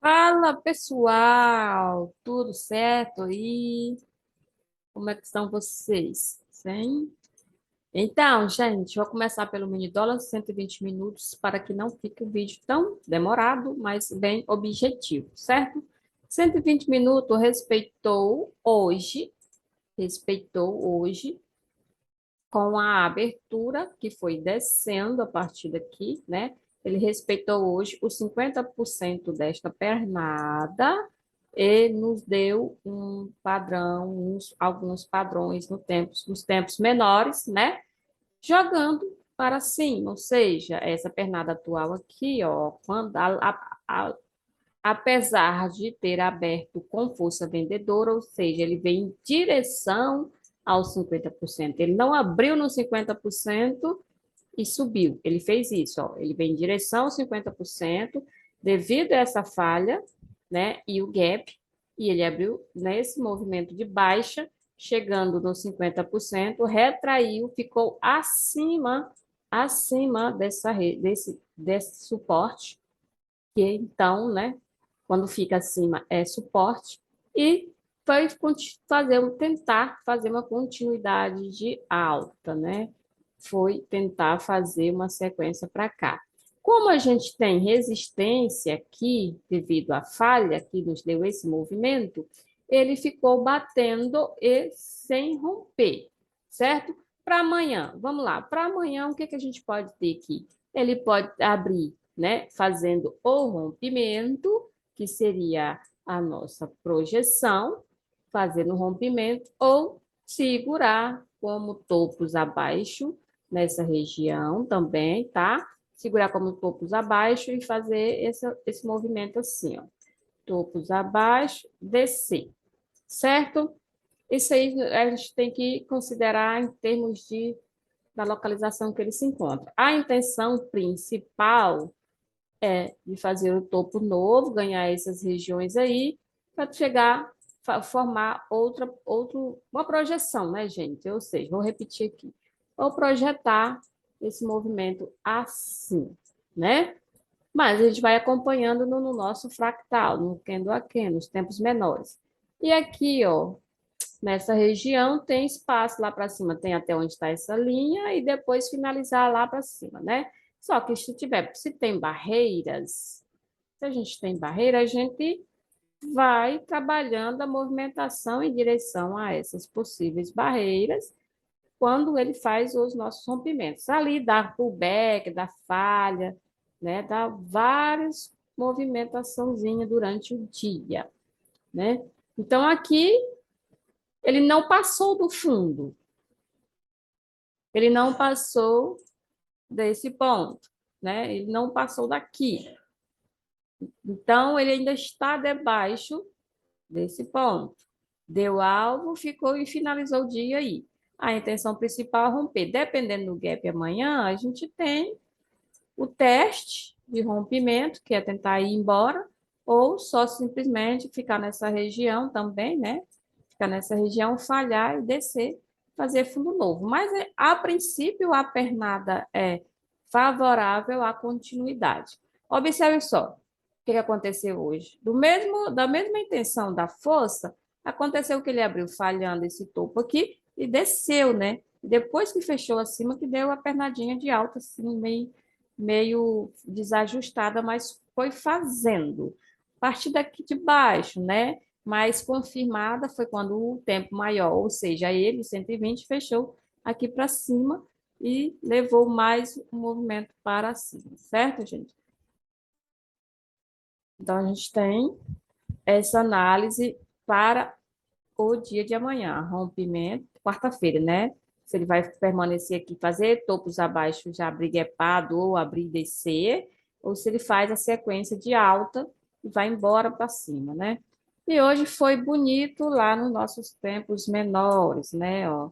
Fala, pessoal! Tudo certo aí? Como é que estão vocês? Sim? Então, gente, vou começar pelo mini dólar, 120 minutos, para que não fique o vídeo tão demorado, mas bem objetivo, certo? 120 minutos respeitou hoje, com a abertura que foi descendo a partir daqui, né? Ele respeitou hoje os 50% desta pernada e nos deu um padrão, alguns padrões nos tempos menores, né? Jogando para cima, ou seja, essa pernada atual aqui, ó, apesar de ter aberto com força vendedora, ou seja, ele vem em direção aos 50%. Ele não abriu no 50% e subiu. Ele fez isso, ó. Ele vem em direção aos 50% devido a essa falha, né, e o gap, e ele abriu nesse movimento de baixa, chegando nos 50%, retraiu, ficou acima desse suporte, que então, né, quando fica acima é suporte, e foi tentar fazer uma continuidade de alta, né? Foi tentar fazer uma sequência para cá. Como a gente tem resistência aqui, devido à falha que nos deu esse movimento, ele ficou batendo e sem romper, certo? Para amanhã, vamos lá. Para amanhã, o que que a gente pode ter aqui? Ele pode abrir, né, fazendo o rompimento, que seria a nossa projeção, fazendo o rompimento, ou segurar como topos abaixo, nessa região também, tá? Segurar como topos abaixo e fazer esse movimento assim, ó. Topos abaixo, descer, certo? Isso aí a gente tem que considerar em termos da localização que ele se encontra. A intenção principal de fazer o topo novo, ganhar essas regiões aí, para chegar, formar uma projeção, né, gente? Ou seja, vou repetir aqui. Ou projetar esse movimento assim, né? Mas a gente vai acompanhando no nosso fractal, no Kendo a Kendo, nos tempos menores. E aqui, ó, nessa região tem espaço lá para cima, tem até onde está essa linha e depois finalizar lá para cima, né? Só que se tem barreiras, se a gente tem barreira, a gente vai trabalhando a movimentação em direção a essas possíveis barreiras quando ele faz os nossos rompimentos. Ali dá pullback, dá falha, né? Dá várias movimentaçãozinhas durante o dia, né? Então aqui ele não passou do fundo, ele não passou desse ponto, né? Ele não passou daqui. Então, ele ainda está debaixo desse ponto. Deu alvo, ficou e finalizou o dia aí. A intenção principal é romper. Dependendo do gap amanhã, a gente tem o teste de rompimento, que é tentar ir embora, ou só simplesmente ficar nessa região também, né? Ficar nessa região, falhar e descer, fazer fundo novo. Mas, a princípio, a pernada é favorável à continuidade. Observe só o que aconteceu hoje. Da mesma intenção da força, aconteceu que ele abriu falhando esse topo aqui e desceu, né? Depois que fechou acima, que deu a pernadinha de alta, assim, meio desajustada, mas foi fazendo. A partir daqui de baixo, né? Mais confirmada foi quando o tempo maior, ou seja, ele, 120, fechou aqui para cima e levou mais o movimento para cima, certo, gente? Então, a gente tem essa análise para o dia de amanhã, rompimento, quarta-feira, né? Se ele vai permanecer aqui, fazer topos abaixo, já abrir gapado ou abrir e descer, ou se ele faz a sequência de alta e vai embora para cima, né? E hoje foi bonito lá nos nossos tempos menores, né? Ó,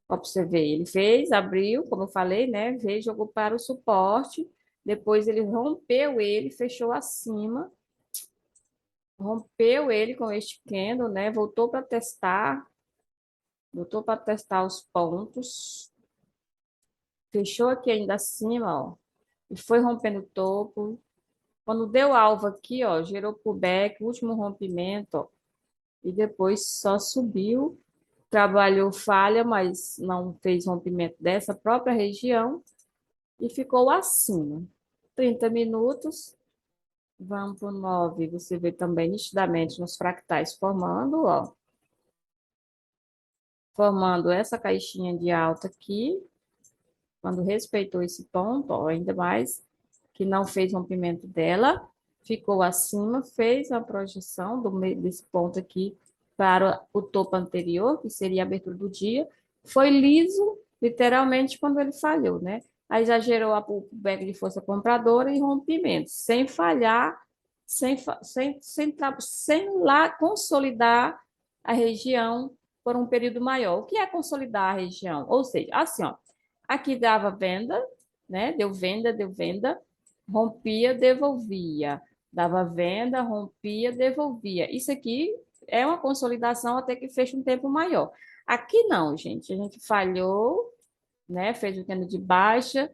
para você ver, ele fez, abriu, como eu falei, né? Veio, jogou para o suporte, depois ele rompeu ele, fechou acima, rompeu ele com este candle, né? Voltou para testar os pontos, fechou aqui ainda acima, ó, e foi rompendo o topo. Quando deu alvo aqui, ó, gerou pullback, último rompimento, ó, e depois só subiu, trabalhou falha, mas não fez rompimento dessa própria região e ficou acima. 30 minutos, vamos para o 9, você vê também nitidamente nos fractais formando, ó, formando essa caixinha de alta aqui, quando respeitou esse ponto, ó, ainda mais que não fez rompimento dela, ficou acima, fez a projeção desse ponto aqui para o topo anterior, que seria a abertura do dia, foi liso, literalmente, quando ele falhou, né? Aí já gerou o back de força compradora e rompimento, sem falhar, sem lá consolidar a região por um período maior. O que é consolidar a região? Ou seja, assim, ó, aqui dava venda, né? Deu venda, rompia, devolvia. Dava venda, rompia, devolvia. Isso aqui é uma consolidação até que feche um tempo maior. Aqui não, gente. A gente falhou, né? Fez o candle de baixa,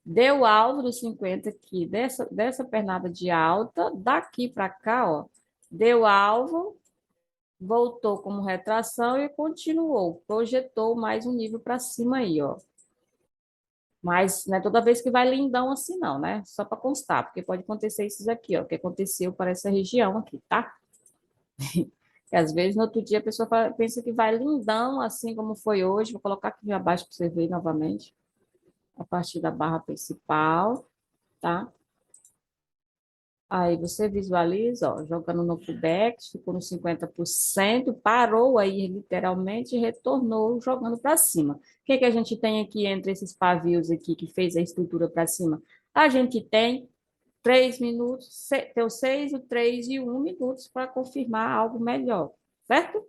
deu alvo dos 50 aqui, dessa pernada de alta, daqui para cá, ó, deu alvo, voltou como retração e continuou, projetou mais um nível para cima aí, ó. Mas não é toda vez que vai lindão assim, não, né? Só para constar, porque pode acontecer isso aqui, ó, que aconteceu para essa região aqui, tá? Que às vezes no outro dia a pessoa pensa que vai lindão, assim como foi hoje. Vou colocar aqui abaixo para você ver novamente, a partir da barra principal, tá? Aí você visualiza, ó, jogando no pullback, ficou no 50%, parou aí literalmente e retornou jogando para cima. O que que a gente tem aqui entre esses pavios aqui que fez a estrutura para cima? A gente tem 3 minutos, tem o 6, o 3 e o 1 minutos para confirmar algo melhor, certo?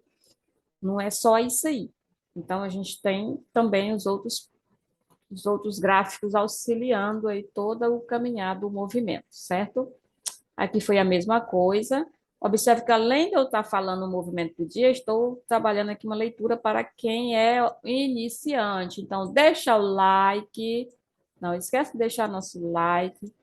Não é só isso aí. Então, a gente tem também os outros gráficos auxiliando aí todo o caminhar do movimento, certo? Aqui foi a mesma coisa. Observe que, além de eu estar falando o movimento do dia, estou trabalhando aqui uma leitura para quem é iniciante. Então, deixa o like. Não esquece de deixar nosso like.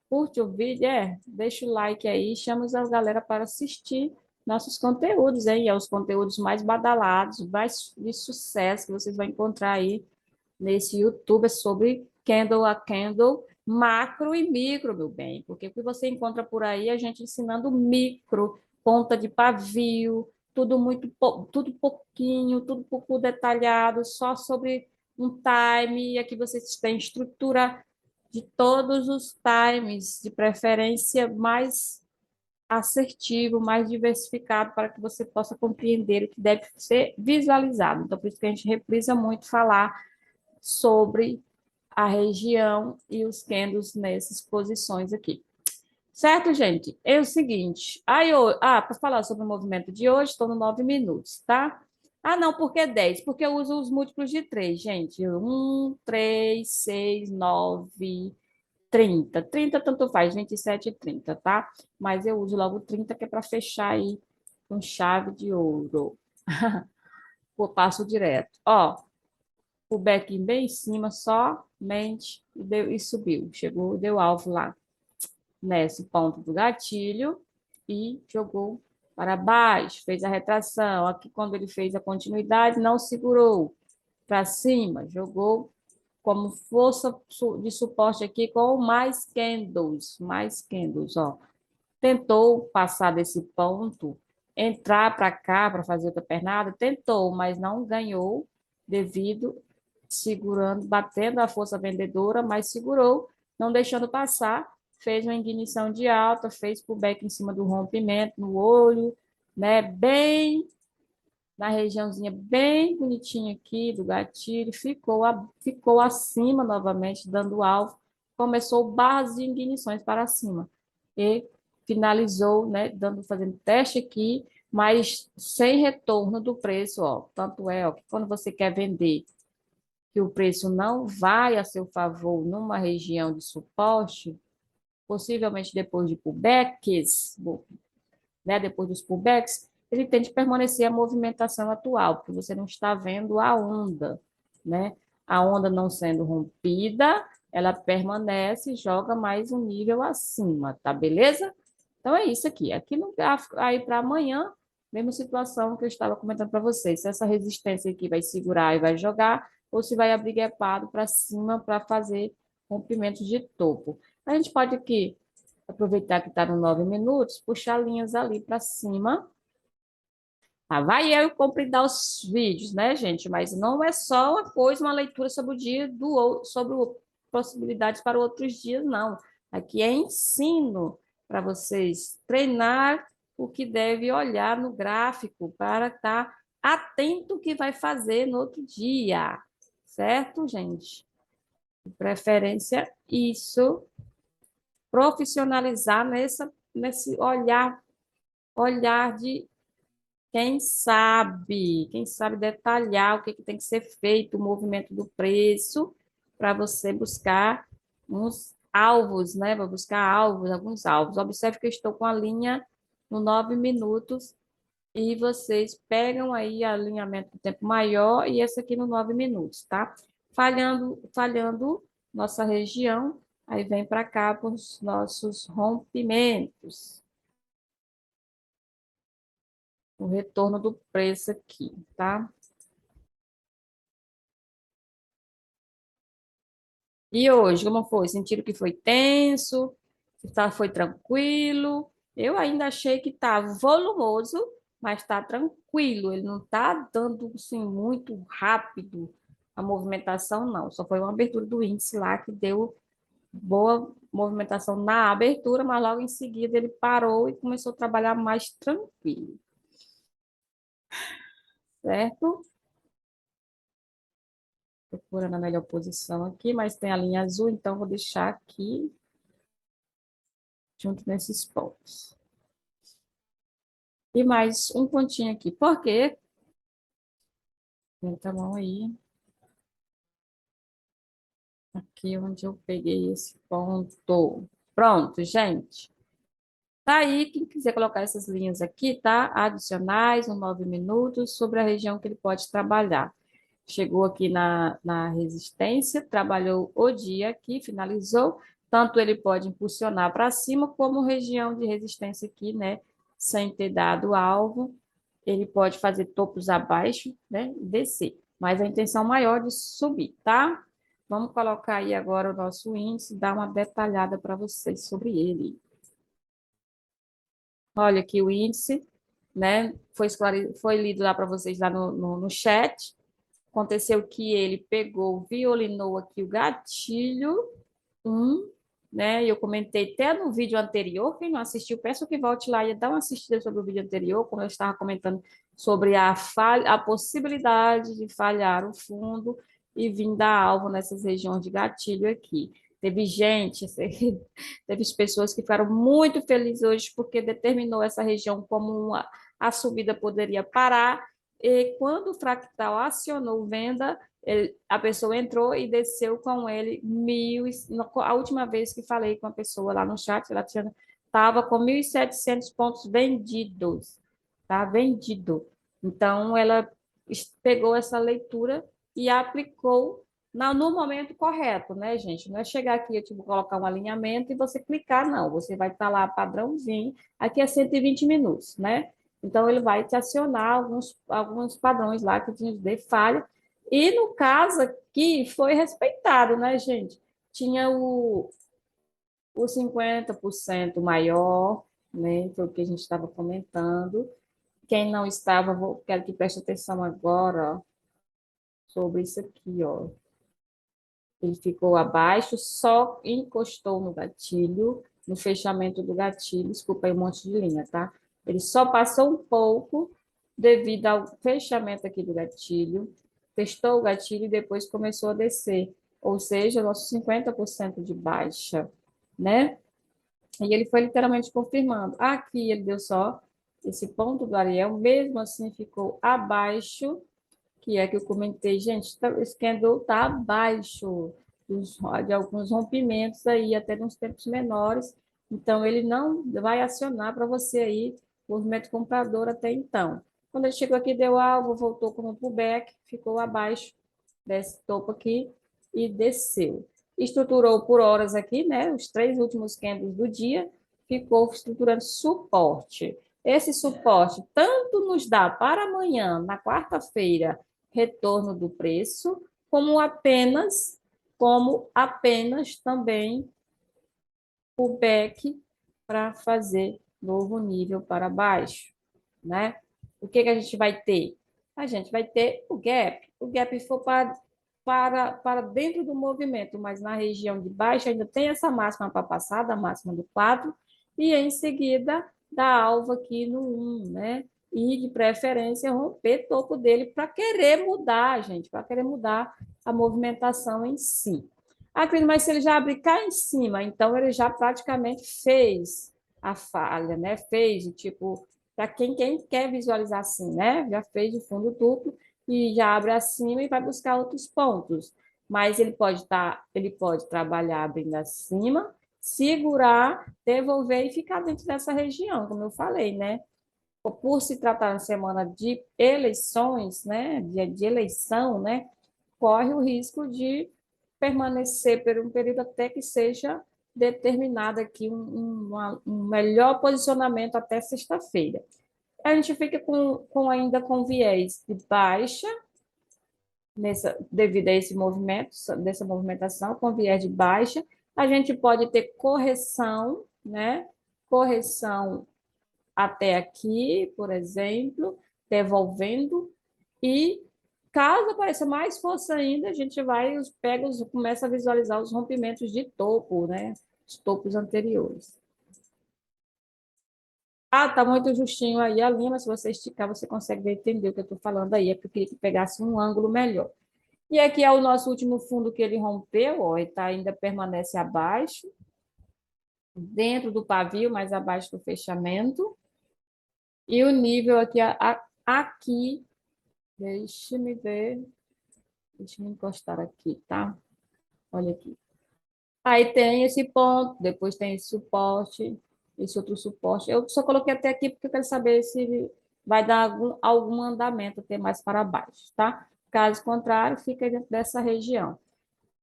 Curte o vídeo, deixa o like aí. Chama a galera para assistir nossos conteúdos, hein? É os conteúdos mais badalados, mais de sucesso que vocês vão encontrar aí nesse YouTube é sobre candle a candle, macro e micro, meu bem. Porque o que você encontra por aí, a gente ensinando micro, ponta de pavio, tudo muito, tudo pouquinho, tudo pouco detalhado, só sobre um time. E aqui vocês têm estrutura de todos os times, de preferência mais assertivo, mais diversificado, para que você possa compreender o que deve ser visualizado. Então, por isso que a gente reprisa muito falar sobre a região e os candles nessas posições aqui. Certo, gente? É o seguinte. Para falar sobre o movimento de hoje, estou no 9 minutos, tá? Ah, não, por que 10? Porque eu uso os múltiplos de 3, gente. 3, 6, 9, 30. 30 tanto faz, 27 e 30, tá? Mas eu uso logo 30, que é para fechar aí com chave de ouro. Eu passo direto. Ó, o beck bem em cima, somente, e subiu. Chegou, deu alvo lá nesse ponto do gatilho e jogou para baixo, fez a retração. Aqui, quando ele fez a continuidade, não segurou para cima, jogou como força de suporte aqui com mais candles, ó. Tentou passar desse ponto, entrar para cá para fazer outra pernada, tentou, mas não ganhou devido segurando, batendo a força vendedora, mas segurou, não deixando passar, fez uma ignição de alta, fez pullback em cima do rompimento no olho, né? Bem na regiãozinha bem bonitinha aqui do gatilho, ficou acima novamente, dando alvo, começou barras de ignições para cima e finalizou, né, fazendo teste aqui, mas sem retorno do preço, ó. Tanto é, ó, que quando você quer vender que o preço não vai a seu favor numa região de suporte, possivelmente depois de pullbacks, né, depois dos pullbacks, ele tem de permanecer a movimentação atual, porque você não está vendo a onda, né? A onda não sendo rompida, ela permanece e joga mais um nível acima, tá beleza? Então é isso aqui. Aqui no gráfico, aí para amanhã, mesma situação que eu estava comentando para vocês. Se essa resistência aqui vai segurar e vai jogar, ou se vai abrir gapado para cima para fazer rompimento de topo. A gente pode aqui aproveitar que está no 9 minutos, puxar linhas ali para cima. Ah, vai eu comprar os vídeos, né, gente? Mas não é só uma coisa, uma leitura sobre o dia sobre possibilidades para outros dias, não. Aqui é ensino para vocês treinar o que deve olhar no gráfico para estar atento o que vai fazer no outro dia, certo, gente? De preferência, isso, profissionalizar nesse olhar de quem sabe detalhar o que tem que ser feito, o movimento do preço, para você buscar uns alvos, né? Vou buscar alvos, alguns alvos. Observe que eu estou com a linha no 9 minutos e vocês pegam aí alinhamento do tempo maior e esse aqui no 9 minutos, tá? Falhando nossa região, aí vem para cá para os nossos rompimentos. O retorno do preço aqui, tá? E hoje, como foi? Sentiram que foi tenso? Foi tranquilo? Eu ainda achei que estava volumoso, mas está tranquilo. Ele não está dando assim, muito rápido a movimentação, não. Só foi uma abertura do índice lá que deu boa movimentação na abertura, mas logo em seguida ele parou e começou a trabalhar mais tranquilo, certo? Procurando a melhor posição aqui, mas tem a linha azul, então vou deixar aqui junto nesses pontos. E mais um pontinho aqui. Por quê? Senta a mão aí. Aqui onde eu peguei esse ponto. Pronto, gente. Tá aí, quem quiser colocar essas linhas aqui, tá? Adicionais, 9 minutos, sobre a região que ele pode trabalhar. Chegou aqui na resistência, trabalhou o dia aqui, finalizou. Tanto ele pode impulsionar para cima, como região de resistência aqui, né? Sem ter dado alvo. Ele pode fazer topos abaixo, né? E descer. Mas a intenção maior de subir, tá? Vamos colocar aí agora o nosso índice, dar uma detalhada para vocês sobre ele. Olha aqui o índice, né? Foi lido lá para vocês lá no chat. Aconteceu que ele pegou, violinou aqui o gatilho, né? E eu comentei até no vídeo anterior, quem não assistiu, peço que volte lá e dá uma assistida sobre o vídeo anterior, como eu estava comentando sobre a possibilidade de falhar o fundo e vir dar alvo nessas regiões de gatilho aqui. Teve gente, teve pessoas que ficaram muito felizes hoje porque determinou essa região como a subida poderia parar, e quando o fractal acionou venda, a pessoa entrou e desceu com ele a última vez que falei com a pessoa lá no chat, ela estava com 1.700 pontos vendidos, tá? Vendido. Então, ela pegou essa leitura e aplicou no momento correto, né, gente? Não é chegar aqui, tipo, colocar um alinhamento e você clicar, não. Você vai estar lá padrãozinho, aqui é 120 minutos, né? Então, ele vai te acionar alguns padrões lá que tinha de falha. E no caso aqui, foi respeitado, né, gente? Tinha o 50% maior, né? Foi o que a gente estava comentando. Quem não estava, quero que preste atenção agora, ó, sobre isso aqui, ó. Ele ficou abaixo, só encostou no gatilho, no fechamento do gatilho, desculpa aí um monte de linha, tá? Ele só passou um pouco devido ao fechamento aqui do gatilho, testou o gatilho e depois começou a descer, ou seja, nosso 50% de baixa, né? E ele foi literalmente confirmando. Aqui ele deu só esse ponto do Ariel, mesmo assim ficou abaixo, que é que eu comentei, gente, esse candle está abaixo de alguns rompimentos aí, até nos tempos menores, então ele não vai acionar para você aí o movimento comprador até então. Quando ele chegou aqui, deu alvo, voltou como pullback, ficou abaixo desse topo aqui e desceu. estruturou por horas aqui, né? Os 3 últimos candles do dia, ficou estruturando suporte. Esse suporte tanto nos dá para amanhã, na quarta-feira, retorno do preço, como apenas também o back para fazer novo nível para baixo, né? O que que a gente vai ter? A gente vai ter o gap. O gap for para dentro do movimento, mas na região de baixo ainda tem essa máxima para passar, da máxima do 4, e em seguida da alva aqui no 1, né? E de preferência romper topo dele para querer mudar, gente, para querer mudar a movimentação em si. Acredito, mas se ele já abrir cá em cima, então ele já praticamente fez a falha, né? Fez, tipo, para quem quer visualizar assim, né? Já fez o fundo duplo e já abre acima e vai buscar outros pontos. Mas ele pode trabalhar abrindo acima, segurar, devolver e ficar dentro dessa região, como eu falei, né? Por se tratar de semana de eleições, né? De eleição, né? Corre o risco de permanecer por um período até que seja determinado aqui um melhor posicionamento até sexta-feira. A gente fica ainda com viés de baixa, devido a esse movimento, dessa movimentação, com viés de baixa. A gente pode ter correção, né? Correção até aqui, por exemplo, devolvendo, e caso apareça mais força ainda, a gente começa a visualizar os rompimentos de topo, né? Os topos anteriores. Ah, tá muito justinho aí a linha, mas se você esticar, você consegue entender o que eu estou falando aí, é porque eu queria que pegasse um ângulo melhor. E aqui é o nosso último fundo que ele rompeu, ó, e ainda permanece abaixo, dentro do pavio, mas abaixo do fechamento. E o nível aqui, deixa-me ver, deixa eu encostar aqui, tá? Olha aqui. Aí tem esse ponto, depois tem esse suporte, esse outro suporte. Eu só coloquei até aqui porque eu quero saber se vai dar algum andamento até mais para baixo, tá? Caso contrário, fica dentro dessa região.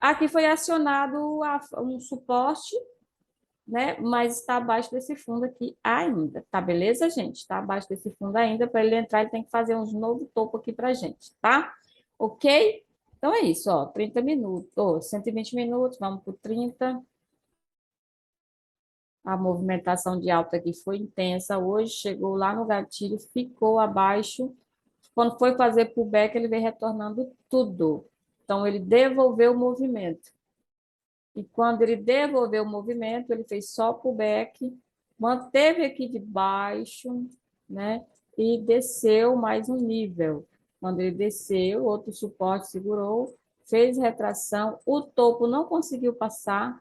Aqui foi acionado um suporte, né? Mas está abaixo desse fundo aqui ainda, tá beleza, gente? Está abaixo desse fundo ainda. Para ele entrar, ele tem que fazer uns novo topo aqui para gente, tá? Ok? Então é isso, ó. 30 minutos, 120 minutos, vamos por 30. A movimentação de alta aqui foi intensa hoje, chegou lá no gatilho, ficou abaixo. Quando foi fazer pullback, ele veio retornando tudo. Então, ele devolveu o movimento. E quando ele devolveu o movimento, ele fez só pullback, manteve aqui de baixo, né? E desceu mais um nível. Quando ele desceu, outro suporte segurou, fez retração, o topo não conseguiu passar,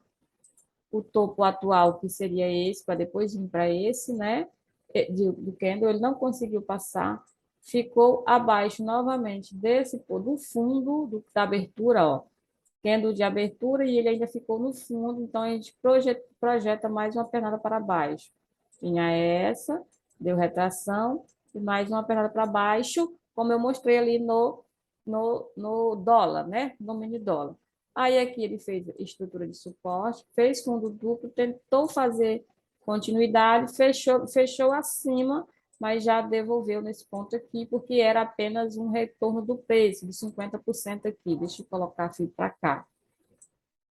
o topo atual, que seria esse, para depois vir para esse, né? Do candle, ele não conseguiu passar, ficou abaixo novamente do fundo da abertura, ó, candle de abertura, e ele ainda ficou no fundo, então a gente projeta mais uma pernada para baixo. Tinha essa, deu retração, e mais uma pernada para baixo, como eu mostrei ali no dólar, né? No mini dólar. Aí aqui ele fez estrutura de suporte, fez fundo duplo, tentou fazer continuidade, fechou acima, mas já devolveu nesse ponto aqui, porque era apenas um retorno do preço, de 50% aqui. Deixa eu colocar aqui para cá,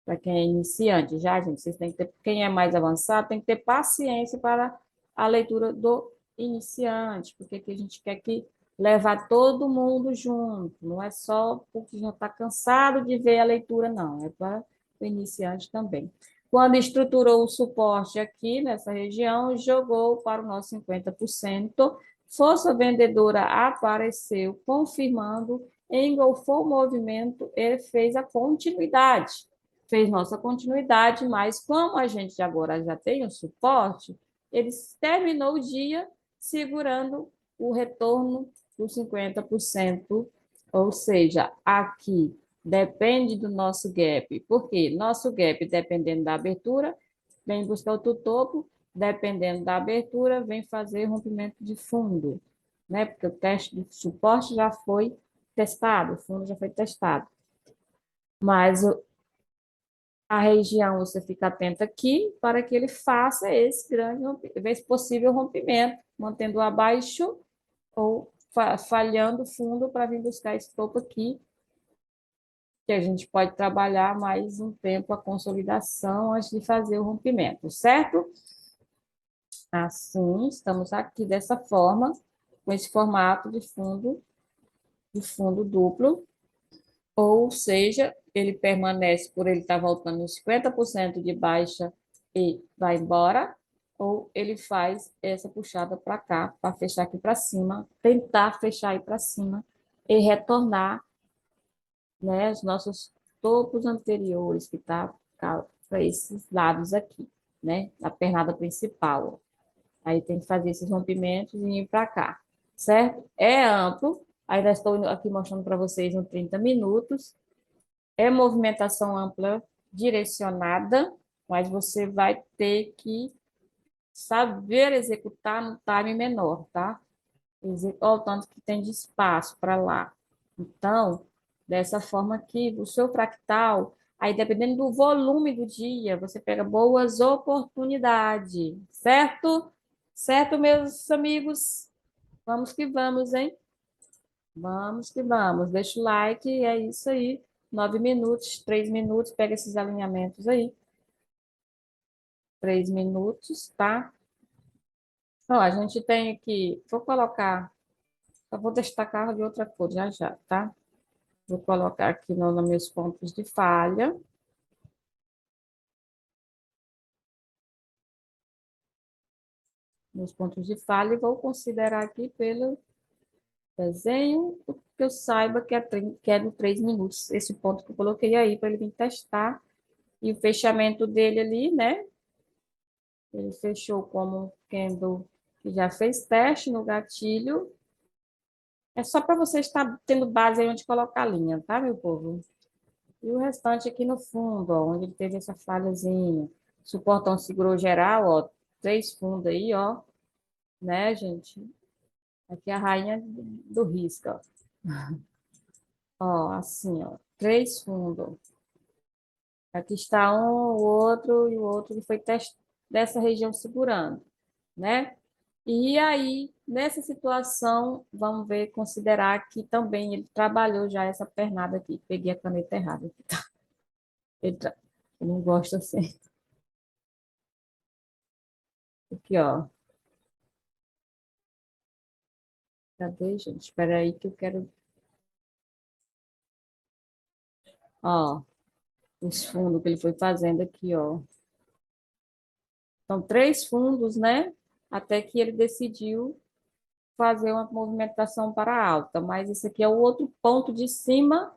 para quem é iniciante. Já, gente, vocês têm que ter, quem é mais avançado, tem que ter paciência para a leitura do iniciante, porque aqui a gente quer que levar todo mundo junto, não é só porque já está cansado de ver a leitura, não, é para o iniciante também. Quando estruturou o suporte aqui nessa região, jogou para o nosso 50%, força vendedora apareceu, confirmando, engolfou o movimento e fez a continuidade. Fez nossa continuidade, mas como a gente agora já tem o suporte, ele terminou o dia segurando o retorno dos 50%, ou seja, aqui depende do nosso gap. Por quê? Nosso gap, dependendo da abertura, vem buscar outro topo, dependendo da abertura, vem fazer rompimento de fundo, né? Porque o teste de suporte já foi testado, o fundo já foi testado. Mas a região, você fica atento aqui para que ele faça esse grande, esse possível rompimento, mantendo abaixo ou falhando fundo para vir buscar esse topo aqui, que a gente pode trabalhar mais um tempo a consolidação antes de fazer o rompimento, certo? Assim, estamos aqui dessa forma, com esse formato de fundo duplo, ou seja, ele permanece por ele estar voltando em 50% de baixa e vai embora, ou ele faz essa puxada para cá, para fechar aqui para cima, tentar fechar aí para cima e retornar, né, os nossos topos anteriores, que tá para esses lados aqui, né, a pernada principal. Aí tem que fazer esses rompimentos e ir para cá, certo? É amplo, ainda estou aqui mostrando para vocês em 30 minutos, é movimentação ampla direcionada, mas você vai ter que saber executar no time menor, tá? Olha o tanto que tem de espaço para lá. Então, dessa forma aqui, o seu fractal, aí dependendo do volume do dia, você pega boas oportunidades, certo? Certo, meus amigos? Vamos que vamos, hein? Vamos que vamos. Deixa o like, é isso aí. 9 minutos, 3 minutos, pega esses alinhamentos aí. 3 minutos, tá? Ó, a gente tem aqui, vou colocar, eu vou destacar de outra cor já já, tá? Vou colocar aqui nos meus pontos de falha. Meus pontos de falha e vou considerar aqui pelo desenho, que eu saiba que é de 3 minutos. Esse ponto que eu coloquei aí para ele vir testar. E o fechamento dele ali, né? Ele fechou como um candle que já fez teste no gatilho. É só para você estar tendo base aí onde colocar a linha, tá, meu povo? E o restante aqui no fundo, ó, onde ele teve essa falhazinha. O suportão segurou geral, ó. 3 fundos aí, ó. Né, gente? Aqui é a rainha do risco, ó. Ó, assim, ó. 3 fundos. Aqui está um, o outro e o outro que foi dessa região segurando, né? E aí, nessa situação, vamos ver, considerar que também ele trabalhou já essa pernada aqui. Peguei a caneta errada. Ele eu não gosto assim. Aqui, ó. Cadê, gente? Espera aí que eu quero... Ó, os fundos que ele foi fazendo aqui, ó. São 3 fundos, né? Até que ele decidiu fazer uma movimentação para a alta. Mas esse aqui é o outro ponto de cima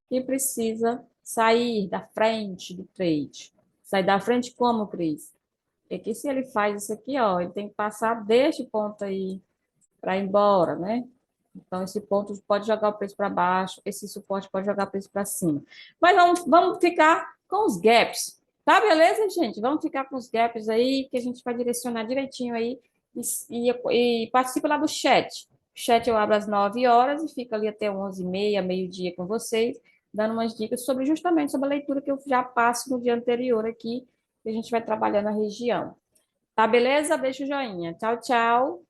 que precisa sair da frente do trade. Sair da frente como, Cris? É que se ele faz isso aqui, ó, ele tem que passar deste ponto aí para ir embora, né? Então, esse ponto pode jogar o preço para baixo, esse suporte pode jogar o preço para cima. Mas vamos ficar com os gaps, tá? Beleza, gente? Vamos ficar com os gaps aí, que a gente vai direcionar direitinho aí e participa lá do chat. O chat eu abro às 9 horas e fico ali até 11h30, meio-dia com vocês, dando umas dicas sobre justamente sobre a leitura que eu já passo no dia anterior aqui, que a gente vai trabalhando a região. Tá beleza? Deixa o joinha. Tchau, tchau.